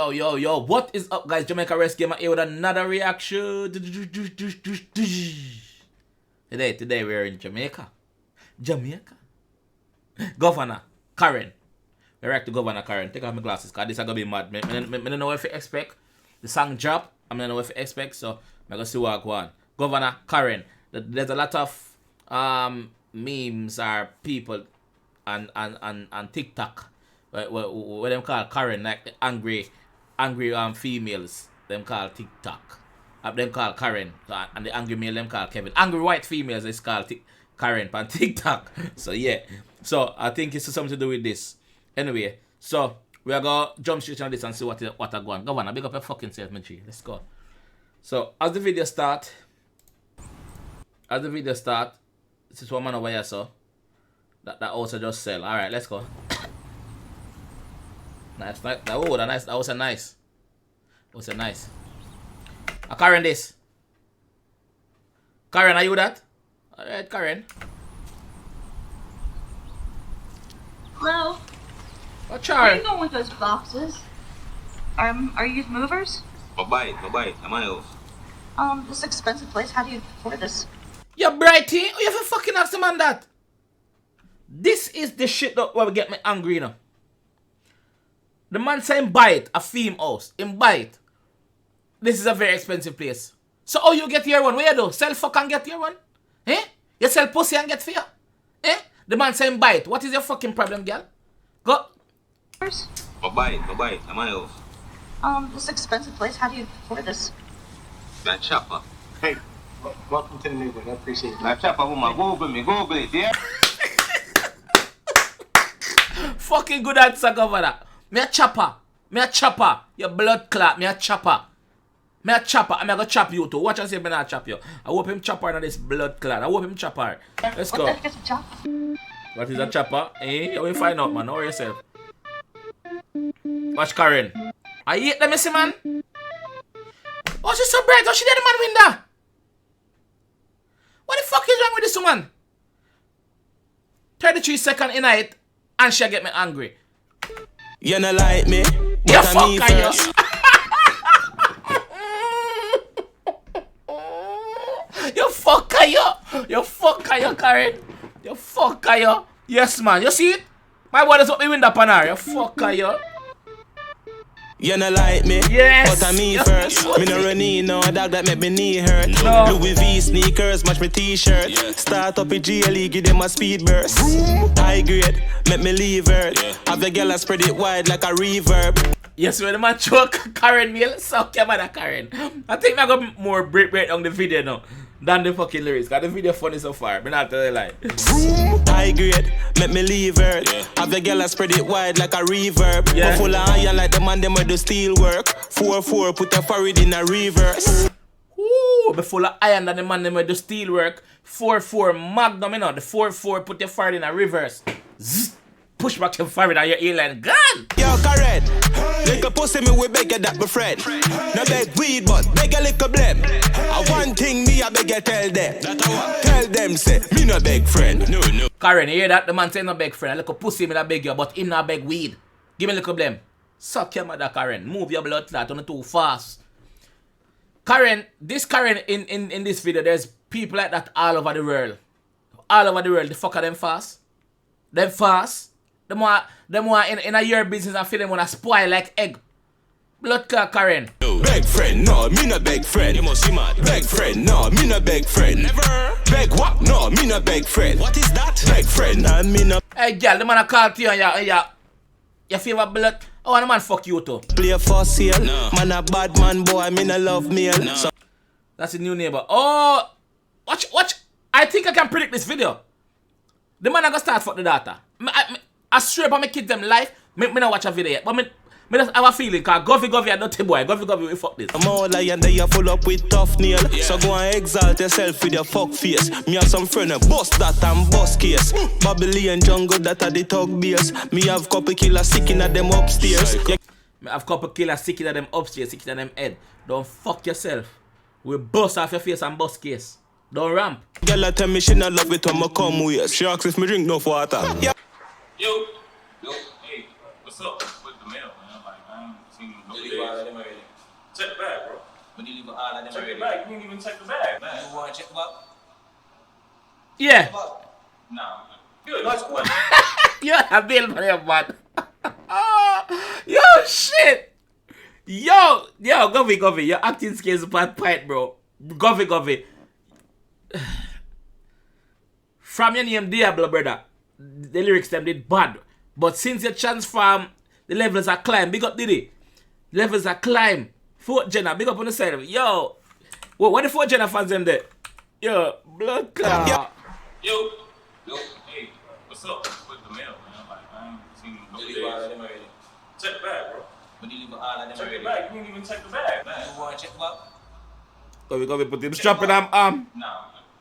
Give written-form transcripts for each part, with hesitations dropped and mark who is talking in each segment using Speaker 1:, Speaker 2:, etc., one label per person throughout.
Speaker 1: Yo. What is up, guys? Jamaica Gamer here with another reaction. Today we're in Jamaica. Govana, Karen. We react to Govana, Karen. Take off my glasses, because this is going to be mad. I don't know what to expect. The song drop. I don't know what to expect, so I'm going to see what I go on. Govana, Karen. There's a lot of memes or people on TikTok what them call Karen, like angry females, them call TikTok. Them call Karen, and the angry male them call Kevin. Angry white females is called Karen on TikTok. So yeah, so I think it's something to do with this. Anyway, so we are gonna jump straight on this and see what I go on. Go on, big up your fucking self, man. Let's go. So as the video start, this is one man over here, so that also just sell. All right, let's go. Nice. That was a nice. Karen, this. Karen, are you that? All right, Karen.
Speaker 2: Hello.
Speaker 1: What's
Speaker 2: Where are you going with those boxes? Are you movers?
Speaker 3: Bye. I'm on house.
Speaker 2: This expensive place. How do you afford this?
Speaker 1: You brighty? You have to fucking ask the man that. This is the shit that will get me angry, you know. The man saying buy it, a theme house. In buy it. This is a very expensive place. So how you get your one? What you do? Sell fuck and get your one? Eh? You sell pussy and get fear? Eh? The man saying buy it. What is your fucking problem, girl? Go.
Speaker 3: Bye. I'm on house.
Speaker 2: This expensive place. How do you afford this?
Speaker 3: That chopper.
Speaker 4: Hey, welcome to the neighborhood. I appreciate it.
Speaker 3: That chopper woman, Google it, yeah?
Speaker 1: Fucking good answer, Governor. Me a chopper. You blood clot. Me a chopper. I'm gonna chop you too. Watch and see if I not chop you. I hope him chopper in this blood clot. I hope him chopper. Let's go.
Speaker 2: What the heck is a chopper?
Speaker 1: What is a chopper? Eh? You will find out, man. Know yourself. Watch Karen. I hate them, see, man. Oh, she's so bright. Oh, she did the man window. What the fuck is wrong with this woman? 33 seconds in it, and she get me angry.
Speaker 5: You not like me, but
Speaker 1: you
Speaker 5: I'm me first. You fucker,
Speaker 1: Karen. You fucker, you. Yes, man. You see it? My boy is up the window upon her. You fucker, you.
Speaker 5: You not like me,
Speaker 1: yes,
Speaker 5: but I'm me first. Me no running no dog that make me knee hurt.
Speaker 1: No.
Speaker 5: Louis V sneakers, match my t-shirt. Yeah. Start up a GLE, give them a speed burst. High grade, make me leave her. Yeah. Have the girl spread it wide like a reverb.
Speaker 1: Yes, when the man choke Karen meal, suck your mother Karen. I think I got more break on the video now than the fucking lyrics. Cause the video funny so far. Me not tell you lie.
Speaker 5: High grade, make me leave her. Yeah. Have the girl spread it wide like a reverb.
Speaker 1: Yeah.
Speaker 5: Full of iron like the man them with the steel work. 4-4, put a forehead in a reverse.
Speaker 1: Ooh, be full of iron than the man them with the steel work. 4-4 magnum, you know. The 4-4 put your forehead in a reverse. Zzz, push back your forehead and your earline gone.
Speaker 5: Yo, Karen, little pussy me we beg you that my friend. No beg weed but beg a little blem. One thing me I beg you tell them. Tell them say me no beg friend. No.
Speaker 1: Karen, you hear that? The man say no beg friend. A little pussy me that beg you, but him not beg weed. Give me a little blem. Suck your mother, Karen. Move your blood clot on too fast. Karen, this Karen in this video, there's people like that all over the world. All over the world. The fuck are them fast? Them fast. Them more in a year business and feel them wanna spoil like egg. Blood clot Karen.
Speaker 5: Beg friend, no, me no beg friend. You must be mad. Beg friend, no, me no beg friend. Never. Beg what? No, me no beg friend. What is that? Beg friend, no, me no.
Speaker 1: Hey girl, the man a call to you and you feel blood. Oh, the man fuck you too.
Speaker 5: Play for sale. No. Man a bad man boy, me no love meal. No. So
Speaker 1: that's a new neighbor. Oh, watch. I think I can predict this video. The man a gonna start fuck the daughter. I swear about my kids them life. Me not watch a video yet, but me just have a feeling cause Govy a dirty boy. Govy we fuck this.
Speaker 5: I'm all lion that you full up with tough nail. Yeah. So go and exalt yourself with your fuck face. Me have some friend bust that and bust case. Babylon jungle that are the thug beers. Me have couple killers sick in at them upstairs. Yeah.
Speaker 1: Me have couple killers sick in at them upstairs, sick in at them head. Don't fuck yourself. We bust off your face and bust case. Don't ramp.
Speaker 5: Girl tell me she not love it when I come with. She asks if me drink no water. Yeah.
Speaker 3: Yo, hey, what's up with the mail, man? Like, I ain't seen Deliver all of them already.
Speaker 6: Check the bag, bro.
Speaker 3: We deliver all of them
Speaker 6: Check
Speaker 3: already.
Speaker 6: the bag. You didn't even check the bag.
Speaker 3: You want to check back?
Speaker 1: Yeah.
Speaker 6: Nah. Good. Nice one.
Speaker 1: You're a bill for your man. Yo, shit. Yo, Govy, your acting skills bad point, bro. Govy. From your name Diablo, brother, the lyrics them did bad. But since you transform, the levels are climb. Big up, Diddy. Levels are climb. Fort Jenna, big up on the side of it. Yo, what the Fort Jenna fans them there? Yo, blood clot.
Speaker 6: Yo. Hey, what's up? With the mail, man. Like, I ain't seen you.
Speaker 3: Deliver all of them already.
Speaker 6: Check the bag, bro.
Speaker 3: We deliver all of them
Speaker 6: Check
Speaker 3: already.
Speaker 6: the bag. You didn't even check the bag.
Speaker 3: You want to check back?
Speaker 1: Govy put him strapping him
Speaker 6: Nah.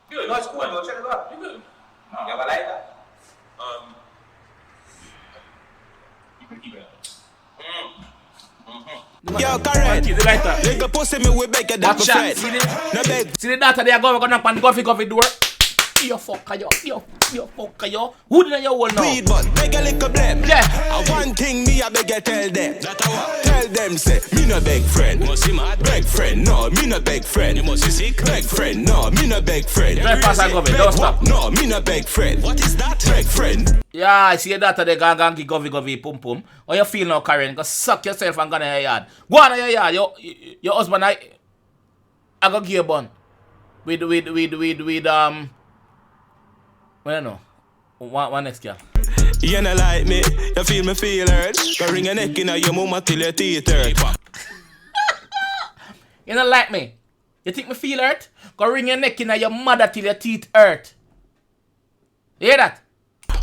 Speaker 6: Good.
Speaker 3: No, it's cool, bro. Check it out.
Speaker 6: You good?
Speaker 3: You have a lighter?
Speaker 6: You can keep it.
Speaker 5: Yo, correct.
Speaker 1: Keep the lighter.
Speaker 5: Nigga pussy me we beg you that
Speaker 1: Watch
Speaker 5: my
Speaker 1: out.
Speaker 5: friend. No beg.
Speaker 1: See the data they are going to knock on Govy door. Yo fucker yo. Who did you hold now?
Speaker 5: Weed but beg a little blame.
Speaker 1: Yeah.
Speaker 5: One thing me I beg you tell them. Tell them say me no beg friend. Beg friend, no, me no beg friend. You must be sick. Beg friend, no, me no beg friend.
Speaker 1: Right past that Govy, don't stop.
Speaker 5: No, me no beg friend. What is that? Beg friend.
Speaker 1: Yeah, I see your data they gang give Govy pum. How you feel now, Karen? Go suck yourself and go in your yard. Go on in your yard. Your husband I go give you a bun. With I don't know. One next girl.
Speaker 5: You no like me, you feel me feel hurt. Go ring a neck in your mama till your teeth hurt.
Speaker 1: You don't like me? You think me feel hurt? Go ring your neck in your mother till your teeth hurt. You hear that?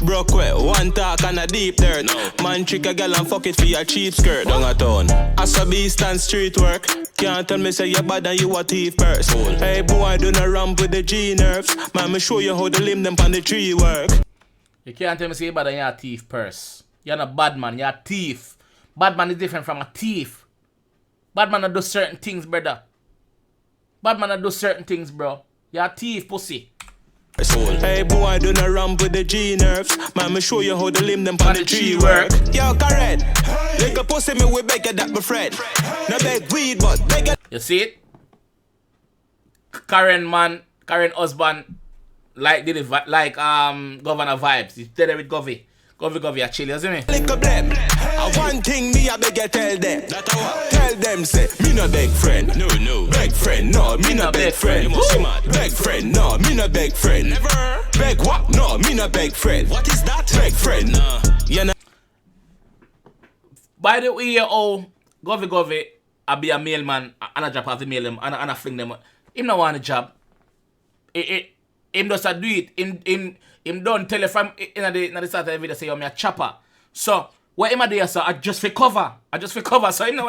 Speaker 5: Broke well, one talk and a deep dirt. Man trick a gal and fuck it for your cheap skirt down a town. As a beast and street work. Can't tell me say you bad and you a thief purse. Hey boy, do not ramp with the G nerves. Man, me show you how the limb them on the tree work.
Speaker 1: You can't tell me say you bad and you're a thief purse. You're not bad man, you're a thief. Bad man is different from a thief. Bad man do certain things, brother. Bad man do certain things, bro. You're a thief, pussy.
Speaker 5: Hey boy, do not ramp with the G nerves. Man, me show you how the limb them on the tree work. Yo, correct. Like a pussy me we beg you that my friend. No beg weed but beg you.
Speaker 1: You see it? Karen husband like Govana vibes. He's dead with Govy. Govy a chill, you see me?
Speaker 5: Little blame. One thing me I beg you tell them. Tell them say me no beg friend. No. Beg friend, no, me no beg friend. You must be mad. Beg friend, no, me no beg friend. Never. Beg what? No, me no beg friend. What is that? Beg friend. Nah. You know.
Speaker 1: By the way, Govy, I be a mailman and I drop off the mail them and I fling them. Him no want a job. Him just a do it. Him don't tell you from in the start of the video say I'm a chopper. So what him a do so I just for cover. So him not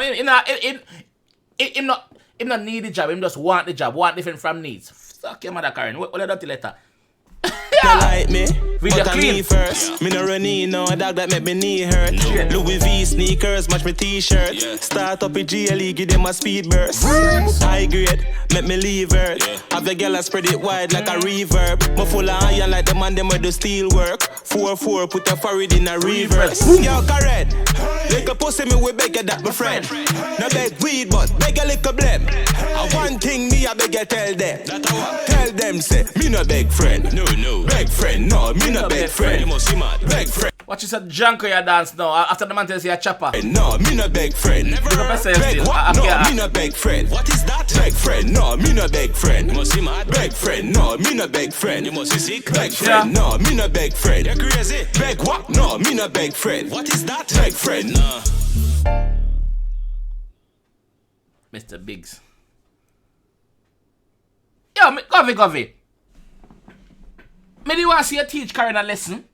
Speaker 1: need the job. Him just want the job. Want different from needs. Fuck your mother Karen. What a dirty letter.
Speaker 5: You like me,
Speaker 1: Video
Speaker 5: but I
Speaker 1: clean.
Speaker 5: me first. Me no run in, no dog that make me knee hurt. Louis V sneakers match my t-shirt. Start up a GLE, give them a speed burst. High grade, make me leave earth. Have the girl spread it wide like a reverb. Me full of iron like the man them with the steel work. 4-4, put a forward in a reverse. Yo, correct. Like a pussy me we beg you that my friend. No beg weed but beg a little blame. One thing me I beg you tell them. Tell them say me no beg friend. No. Beg friend, no, me no beg friend. You must be mad. Beg friend.
Speaker 1: Watch you said junk your dance now. After the man tells you a chopper.
Speaker 5: No, me no beg friend. Never. Beg what? No, me no beg friend. What is that? Beg friend, no, me no beg friend. You must be mad. Beg friend, no, me no beg friend. You must be sick. Beg friend, no, me no beg friend. You're crazy. Beg what? No, me no beg friend. What is that? Beg friend. No.
Speaker 1: Mr. Biggs. Yo, Govy. Me do want to see you teach Karen a lesson.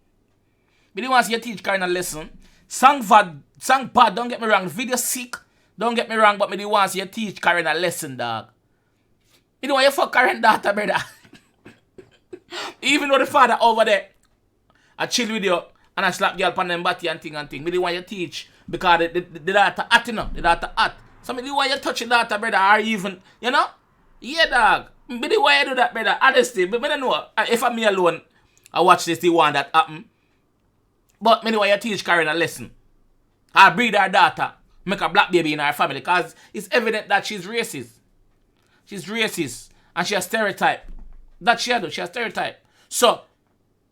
Speaker 1: Song bad, don't get me wrong. The video sick, don't get me wrong, but me do want to see you teach Karen a lesson, dog. Me do want you fuck Karen daughter, brother. Even though the father over there, I chill with you and I slap girl on them body and thing. Me do want you teach because the daughter hot, you know, the daughter hot. So me do want you touch the daughter, brother, or even, you know? Yeah, dog. Me do want you do that, brother. Honestly, but me don't know. If I'm me alone, I watch this, the one that happen. But me do want you teach Karen a lesson. I breed her daughter. make a black baby in her family because it's evident that she's racist. She's racist and she has stereotype. That she has stereotype. So,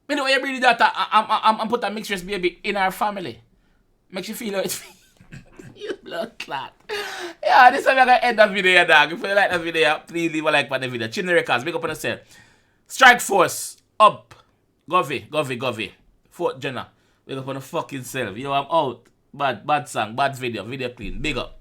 Speaker 1: you know, every that I'm put a mixed race baby in her family. Makes you feel how it feels. You blood clot. Yeah, this is how I'm going to end the video, dog. If you like the video, please leave a like on the video. Chin Records, big up on yourself. Strike Force, up. Govy. Fort Jenna. Big up on the fucking self. Yo, I'm out. Bad song, bad video clean. Big up.